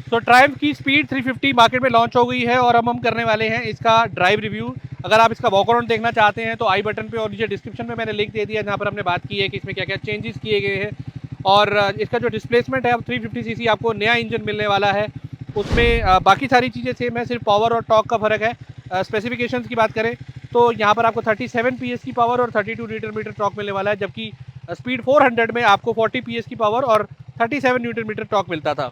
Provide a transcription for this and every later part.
सो Triumph की speed 350 market में launch हो गई है और अब हम करने वाले हैं इसका ड्राइव रिव्यू। अगर आप इसका वॉक अराउंड देखना चाहते हैं तो आई बटन पे और नीचे डिस्क्रिप्शन में मैंने लिंक दे दिया, जहाँ पर हमने बात की है कि इसमें क्या क्या चेंजेस किए गए हैं। और इसका जो डिस्प्लेसमेंट है अब 350 सीसी आपको नया इंजन मिलने वाला है। उसमें बाकी सारी चीज़ें सेम है, सिर्फ पावर और टॉर्क का फ़र्क है। स्पेसिफिकेशंस की बात करें तो यहाँ पर आपको 37 PS की पावर और 32 न्यूटन मीटर टॉर्क मिलने वाला है, जबकि स्पीड 400 में आपको 40 PS की पावर और 37 न्यूटन मीटर टॉर्क मिलता था।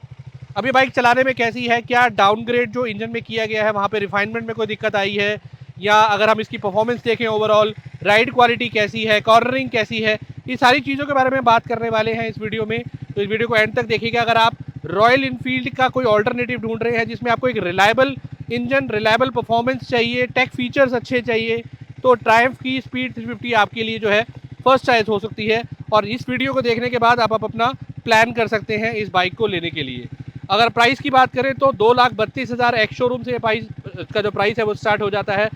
अब ये बाइक चलाने में कैसी है, क्या डाउनग्रेड जो इंजन में किया गया है वहाँ पे रिफाइनमेंट में कोई दिक्कत आई है, या अगर हम इसकी परफॉर्मेंस देखें ओवरऑल राइड क्वालिटी कैसी है, कॉर्नरिंग कैसी है, ये सारी चीज़ों के बारे में बात करने वाले हैं इस वीडियो में। तो इस वीडियो को एंड तक देखिएगा। अगर आप रॉयल इनफील्ड का कोई ऑल्टरनेटिव ढूंढ रहे हैं जिसमें आपको एक रिलायबल इंजन, रिलायबल परफॉर्मेंस चाहिए, टेक फीचर्स अच्छे चाहिए, तो ट्रायम्फ की स्पीड 350 आपके लिए जो है फर्स्ट चॉइस हो सकती है। और इस वीडियो को देखने के बाद आप अपना प्लान कर सकते हैं इस बाइक को लेने के लिए। अगर प्राइस की बात करें तो 2,32,000 एक्स शोरूम से प्राइस का जो प्राइस है वो स्टार्ट हो जाता है।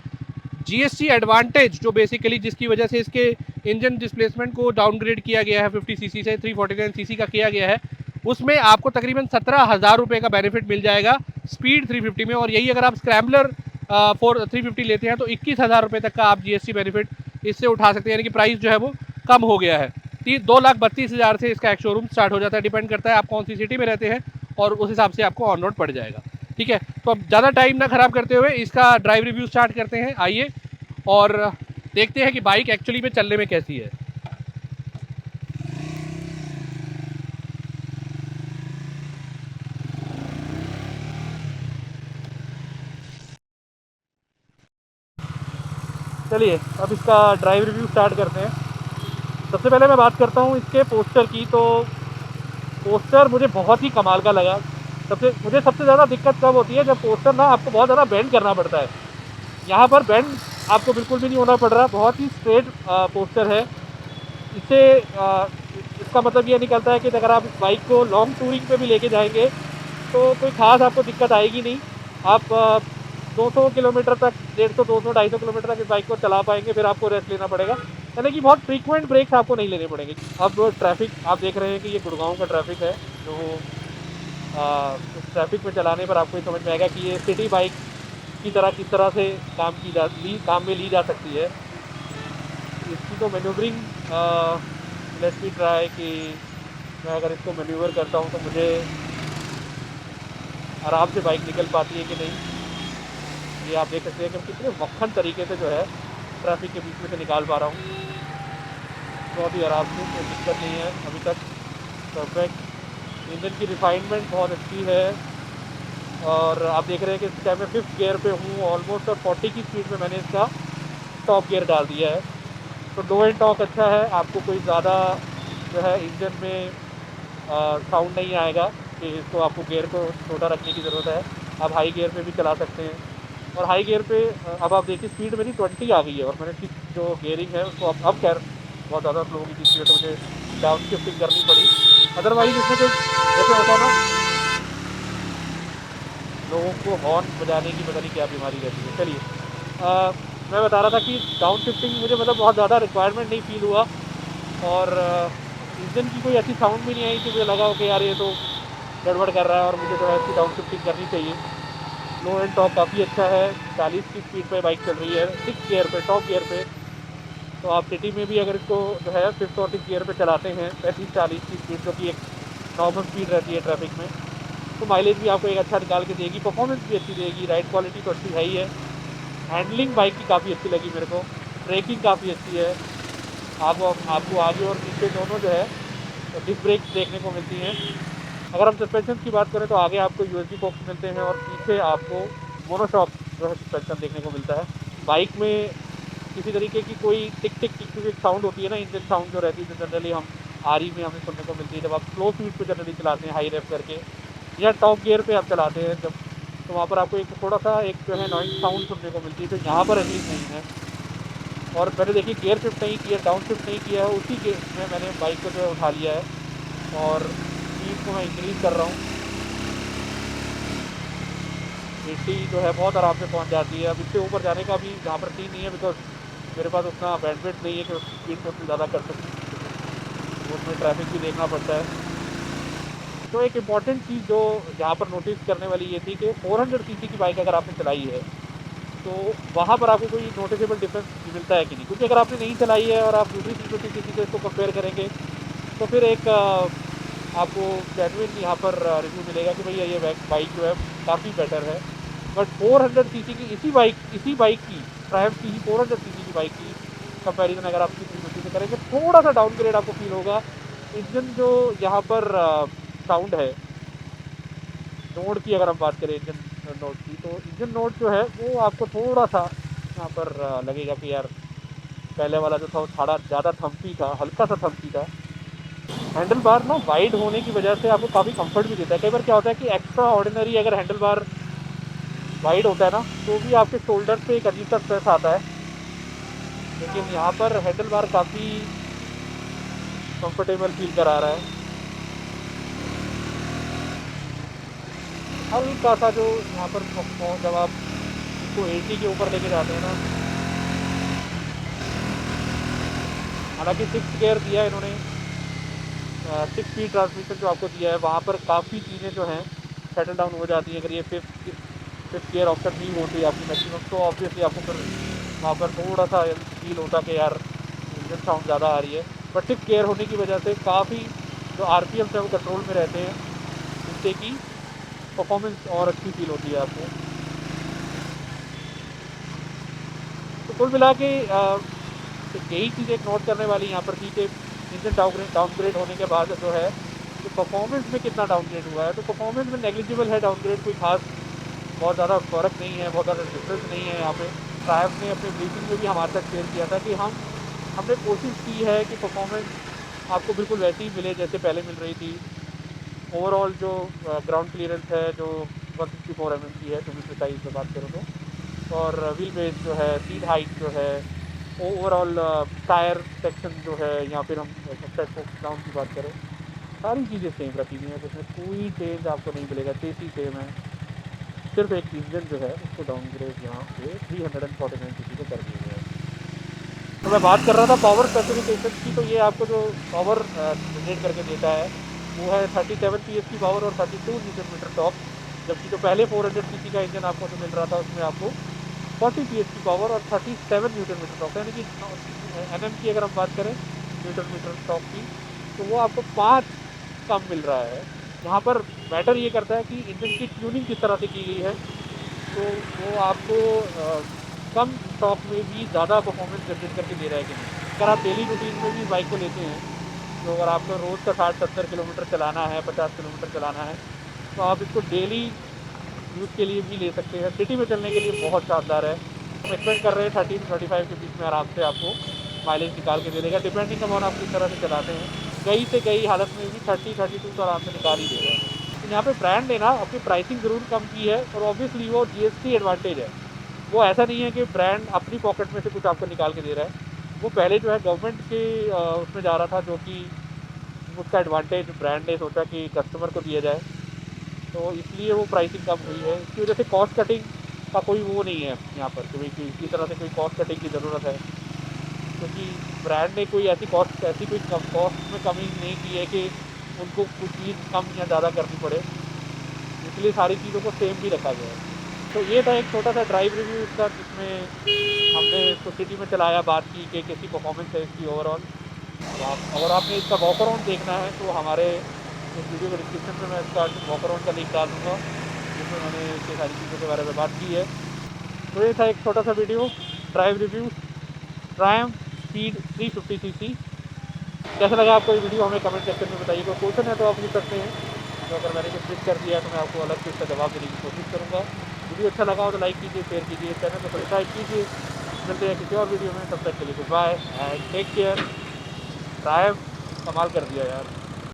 जीएसटी एडवांटेज जो बेसिकली जिसकी वजह से इसके इंजन डिस्प्लेसमेंट को डाउनग्रेड किया गया है 50 सीसी से 349 सीसी का किया गया है, उसमें आपको तकरीबन 17,000 रुपये का बेनिफिट मिल जाएगा स्पीड 350 में। और यही अगर आप स्क्रैम्बलर 350 लेते हैं तो 21,000 रुपये तक का आप जीएसटी बेनिफिट इससे उठा सकते हैं, यानी कि प्राइस जो है वो कम हो गया है। 2,32,000 से इसका एक शोरूम स्टार्ट हो जाता है। डिपेंड करता है आप कौन सी सिटी में रहते हैं और उस हिसाब से आपको ऑन रोड पड़ जाएगा। ठीक है, तो अब ज़्यादा टाइम ना ख़राब करते हुए इसका ड्राइव रिव्यू स्टार्ट करते हैं। आइए और देखते हैं कि बाइक एक्चुअली में चलने में कैसी है। चलिए अब इसका ड्राइव रिव्यू स्टार्ट करते हैं। सबसे पहले मैं बात करता हूँ इसके पोस्टर की। तो पोस्टर मुझे बहुत ही कमाल का लगा। मुझे सबसे ज़्यादा दिक्कत कब होती है, जब पोस्टर ना आपको बहुत ज़्यादा बेंड करना पड़ता है। यहाँ पर बेंड आपको बिल्कुल भी नहीं होना पड़ रहा, बहुत ही स्ट्रेट पोस्टर है। इससे इसका मतलब ये निकलता है कि अगर आप इस बाइक को लॉन्ग टूरिंग पे भी लेके जाएंगे तो कोई ख़ास आपको दिक्कत आएगी नहीं। आप 200 किलोमीटर तक, 150, 200, 250 किलोमीटर तक इस बाइक को चला पाएंगे। फिर आपको रेस्ट लेना पड़ेगा, यानी कि बहुत फ्रीक्वेंट ब्रेक्स आपको नहीं लेने पड़ेंगे। अब ट्रैफिक आप देख रहे हैं कि ये गुड़गांव का ट्रैफिक है, जो उस ट्रैफिक में चलाने पर आपको ये समझ में आएगा कि ये सिटी बाइक की तरह किस तरह से काम में ली जा सकती है। इसकी तो मैन्यूवरिंग लेट्स बी ट्राई कि मैं अगर इसको मैन्यूवर करता हूँ तो मुझे आराम से बाइक निकल पाती है कि नहीं। ये आप देख सकते हैं कि कितने मक्खन तरीके से जो है ट्रैफिक के बीच में से निकाल पा रहा हूँ बहुत ही आराम से, कोई दिक्कत नहीं है अभी तक। परफेक्ट। इंजन की रिफाइनमेंट बहुत अच्छी है। और आप देख रहे हैं कि इस टाइम मैं 5th गियर पे हूँ ऑलमोस्ट, और 40 की स्पीड में मैंने इसका टॉप गियर डाल दिया है। तो लो एंड टॉक अच्छा है, आपको कोई ज़्यादा जो है इंजन में साउंड नहीं आएगा कि इसको आपको गियर को छोटा रखने की ज़रूरत है। आप हाई गियर पे भी चला सकते हैं। और हाई गियर पे अब आप देखिए स्पीड मेरी 20 आ गई है, और मैंने इसकी जो गियरिंग है उसको अब खैर बहुत ज़्यादा स्लो की थी, तो मुझे डाउन शिफ्टिंग करनी पड़ी। अदरवाइज इसमें जो जैसे होता है ना लोगों को हॉर्न बजाने की पता नहीं क्या बीमारी रहती है। चलिए मैं बता रहा था कि डाउन शिफ्टिंग मुझे मतलब बहुत ज़्यादा रिक्वायरमेंट नहीं फील हुआ, और इंजन की कोई अच्छी साउंड भी नहीं आई कि मुझे लगा कि यार ये तो गड़बड़ कर रहा है और मुझे जो है इसकी डाउन शिफ्टिंग करनी चाहिए। लो एंड टॉप काफ़ी अच्छा है, 40 की स्पीड पे बाइक चल रही है 6 गियर पे, टॉप गियर पे। तो आप सिटी में भी अगर इसको जो है 5th और 6th गियर पे चलाते हैं 35-40 की स्पीड, जो कि एक नॉर्मल स्पीड रहती है ट्रैफिक में, तो माइलेज भी आपको एक अच्छा निकाल के देगी, परफॉर्मेंस भी अच्छी देगी, राइड क्वालिटी तो अच्छी है ही है। हैंडलिंग बाइक की काफ़ी अच्छी लगी मेरे को, ब्रेकिंग काफ़ी अच्छी है। आपको आगे और पीछे दोनों जो है तो डिस्क ब्रेक देखने को मिलती हैं। अगर हम सस्पेंशन की बात करें तो आगे आपको यूएसबी फोक्स मिलते हैं और पीछे आपको मोनोशॉक जो है सस्पेंशन देखने को मिलता है। बाइक में किसी तरीके की कोई टिक टिक टिक टिक साउंड होती है ना, इंजन साउंड जो रहती है, जो जनरली हम आरी में हमें सुनने को मिलती है जब आप स्लो स्पीड पे जनरली चलाते हैं हाई रेप करके, या टॉप गियर पे आप चलाते हैं जब, तो वहाँ पर आपको एक थोड़ा सा एक जो है नॉइज साउंड सुनने को मिलती है, तो यहाँ पर एटलीस्ट नहीं है। और मैंने देखिए गियर शिफ्ट नहीं किया, डाउन शिफ्ट नहीं किया है, उसी के में मैंने बाइक को जो है उठा लिया है और स्पीड को मैं इंक्रीज़ कर रहा हूँ। 80 जो है बहुत आराम से पहुँच जाती है। अब इससे ऊपर जाने का भी जहाँ पर सीन नहीं है, बिकॉज मेरे पास उतना बैंडविड्थ नहीं है कि उस स्पीड को उतनी ज़्यादा कर सकूँ, उसमें ट्रैफिक भी देखना पड़ता है। तो एक इम्पॉर्टेंट चीज़ जो यहाँ पर नोटिस करने वाली ये थी कि 400 सीसी की बाइक अगर आपने चलाई है तो वहाँ पर आपको कोई नोटिसेबल डिफरेंस मिलता है कि नहीं, क्योंकि अगर आपने नहीं चलाई है और आप दूसरी 350 सीसी से इसको कंपेयर करेंगे तो फिर एक आपको जेन्युइन यहाँ पर रिव्यू मिलेगा कि भैया ये बाइक जो है काफ़ी बेटर है। बट 400 सीसी की इसी बाइक की ट्रायम्फ की 400 सीसी की बाइक की कंपैरिजन अगर आप 350 से करेंगे थोड़ा सा डाउनग्रेड आपको फील होगा। इंजन जो यहाँ पर साउंड है नोट की, अगर हम बात करें इंजन नोट की, तो इंजन नोट जो है वो आपको थोड़ा सा यहाँ पर लगेगा कि यार पहले वाला जो था वो थोड़ा ज़्यादा थम्पी था, हल्का सा थम्पी था। हैंडल बार ना वाइड होने की वजह से आपको काफ़ी कंफर्ट भी देता है। कई बार क्या होता है कि एक्स्ट्रा ऑर्डिनरी अगर हैंडल बार वाइड होता है ना तो भी आपके शोल्डर पे एक अजीब सा स्ट्रेस आता है, लेकिन यहाँ पर हैंडल बार काफ़ी कंफर्टेबल फील करा रहा है। हल्का सा जो यहाँ पर जब आप इसको 80 के ऊपर लेके जाते हैं ना, हालांकि 6 गियर दिया है इन्होंने, 6 स्पीड ट्रांसमिशन जो आपको दिया है वहाँ पर काफ़ी चीज़ें जो हैं सेटल डाउन हो जाती हैं। अगर ये फिफ्थ गियर ऑप्शन नहीं होती आपकी मैक्सिमम तो ऑब्वियसली आपको फिर वहाँ पर थोड़ा सा फील होता कि यार इंजन साउंड ज़्यादा आ रही है। बट 6 गियर होने की वजह से काफ़ी जो RPM है वो कंट्रोल में रहते हैं, जिससे कि परफॉर्मेंस और अच्छी फील होती है आपको। तो कुल मिला के यही चीज़ एक नोट करने वाली यहाँ पर थी कि इंजन डाउनग्रेड होने के बाद जो है तो परफॉर्मेंस में कितना डाउनग्रेड हुआ है। तो परफॉर्मेंस में नेग्लिजिबल है डाउनग्रेड, कोई खास बहुत ज़्यादा फ़र्क नहीं है, बहुत ज़्यादा डिफरेंस नहीं है। यहाँ पे ट्रायम्फ ने अपने ब्रीफिंग में भी हमारे साथ शेयर किया था कि हमने कोशिश की है कि परफॉर्मेंस आपको बिल्कुल वैसी ही मिले जैसे पहले मिल रही थी। ओवरऑल जो ग्राउंड क्लियरेंस है जो 164 mm की है, टू बी प्रिसाइज में बात करूँ तो, और व्हील बेस जो है, सीट हाइट जो है, ओवरऑल टायर सेक्शन जो है, या फिर हम फोक्स डाउन की बात करें, सारी चीज़ें सेम रखी हुई हैं, जिसमें कोई चेंज आपको नहीं मिलेगा, चेसी सेम है। सिर्फ एक इंजन जो है उसको डाउनग्रेड यहाँ पे 349 सीसी को कर दिया गया है। तो मैं बात कर रहा था पावर स्पेसिफिकेशन की, तो ये आपको जो पावर जनरेट करके देता है वो है 37 PS की पावर और 32 न्यूटन मीटर टॉर्क, जबकि जो पहले 400 सीसी का इंजन आपको जो मिल रहा था उसमें आपको 40 PS की पावर और 37 न्यूटन मीटर टॉर्क, यानी कि MM की अगर हम बात करें न्यूटन मीटर टॉर्क की, तो वो आपको 5 कम मिल रहा है। यहाँ पर मैटर ये करता है कि इंजन की ट्यूनिंग किस तरह से की गई है, तो वो आपको कम टॉर्क में भी ज़्यादा परफॉर्मेंस जनरेट करके दे रहा है कि नहीं। अगर आप डेली रूटीन में भी बाइक को लेते हैं तो अगर आपको रोज़ का 60-70 किलोमीटर चलाना है, 50 किलोमीटर चलाना है, तो आप इसको डेली यूज़ के लिए भी ले सकते हैं। सिटी में चलने के लिए बहुत शानदार है। हम एक्सपेक्ट कर रहे हैं 13-35 के बीच में आराम से आपको माइलेज निकाल के दे देगा, डिपेंडिंग अपॉन आप किस तरह से चलाते हैं। कई से कई हालत में भी 30-32 तो आराम से निकाल ही दे रहा है। तो यहाँ पे ब्रांड ने ना अपनी प्राइसिंग ज़रूर कम की है, और ऑब्वियसली वो GST एडवांटेज है। वो ऐसा नहीं है कि ब्रांड अपनी पॉकेट में से कुछ आपको निकाल के दे रहा है। वो पहले जो है गवर्नमेंट के उसमें जा रहा था, जो कि उसका एडवांटेज ब्रांड ने सोचा कि कस्टमर को दिया जाए, तो इसलिए वो प्राइसिंग कम हुई है। इसकी वजह से कॉस्ट कटिंग का कोई वो नहीं है यहाँ पर कि भाई इसी तरह से कोई कॉस्ट कटिंग की ज़रूरत है, क्योंकि ब्रांड ने कोई ऐसी कॉस्ट में कमी नहीं की है कि उनको कुछ चीज़ कम या ज़्यादा करनी पड़े, इसलिए सारी चीज़ों को सेम भी रखा गया है। तो ये था एक छोटा सा ड्राइव रिव्यू इसका, जिसमें हमने इसको सिटी में चलाया, बात की कि कैसी परफॉर्मेंस है इसकी ओवरऑल। तो आप अगर आपने इसका वॉक अराउंड देखना है तो हमारे इस वीडियो के डिस्क्रिप्शन में मैं इसका वॉक अराउंड का लिंक डाल दूँगा, जिसमें मैंने इसके सारी चीज़ों के बारे में बात की है। तो ये था एक छोटा सा video drive review Triumph speed 350 CC. कैसा लगा आपको ये वीडियो, हमें कमेंट सेक्शन में बताइए। कोई क्वेश्चन है तो आप पूछ सकते हैं, तो अगर मैंने कुछ मिस कर दिया है तो मैं आपको अलग से इसका जवाब देने की कोशिश करूँगा। वीडियो अच्छा लगा हो तो लाइक कीजिए, शेयर कीजिए, चैनल को सब्सक्राइब कीजिए। मिलते हैं किसी और वीडियो में, तब तक के लिए good bye and take care. Triumph कमाल कर दिया यार।